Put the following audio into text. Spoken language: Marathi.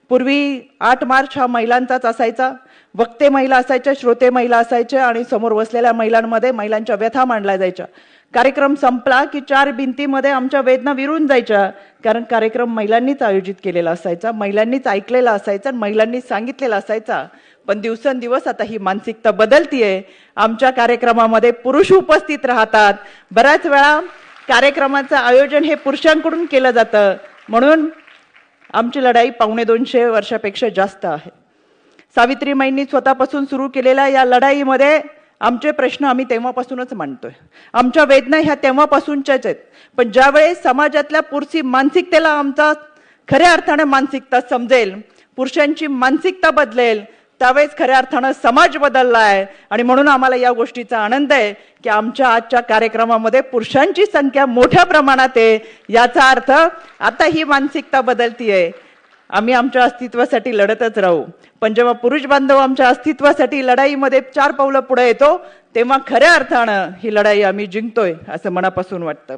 पूर्वी 8 मार्च हा महिलांचाच असायचा. वक्ते महिला असायच्या, श्रोते महिला असायच्या आणि समोर बसलेल्या महिलांमध्ये महिलांच्या व्यथा मांडल्या जायच्या. कार्यक्रम संपला की 4 भिंतीमध्ये आमच्या वेदना विरून जायच्या, कारण कार्यक्रम महिलांनीच आयोजित केलेला असायचा, महिलांनीच ऐकलेला असायचा, महिलांनीच सांगितलेला असायचा. पण दिवसेंदिवस आता ही मानसिकता बदलतीये. आमच्या कार्यक्रमामध्ये पुरुष उपस्थित राहतात. बऱ्याच वेळा कार्यक्रमाचं आयोजन हे पुरुषांकडून केलं जातं. म्हणून आमची लढाई 250 वर्षापेक्षा जास्त आहे. सावित्रीमाईंनी स्वतःपासून सुरू केलेल्या या लढाईमध्ये आमचे प्रश्न आम्ही तेव्हापासूनच मांडतोय. आमच्या वेदना ह्या तेव्हापासूनच्याच आहेत. पण ज्यावेळेस समाजातल्या पुरुषी मानसिकतेला आमचा खऱ्या अर्थाने मानसिकता समजेल, पुरुषांची मानसिकता बदलेल, त्यावेळेस खऱ्या अर्थानं समाज बदललाय. आणि म्हणून आम्हाला या गोष्टीचा आनंद आहे की आमच्या आजच्या कार्यक्रमामध्ये पुरुषांची संख्या मोठ्या प्रमाणात आहे. याचा अर्थ आता ही मानसिकता बदलतीये. आम्ही आमच्या अस्तित्वासाठी लढतच राहू. पण जेव्हा पुरुष बांधव आमच्या अस्तित्वासाठी लढाईमध्ये 4 पावलं पुढे येतो, तेव्हा खऱ्या अर्थानं ही लढाई आम्ही जिंकतोय असं मनापासून वाटतं.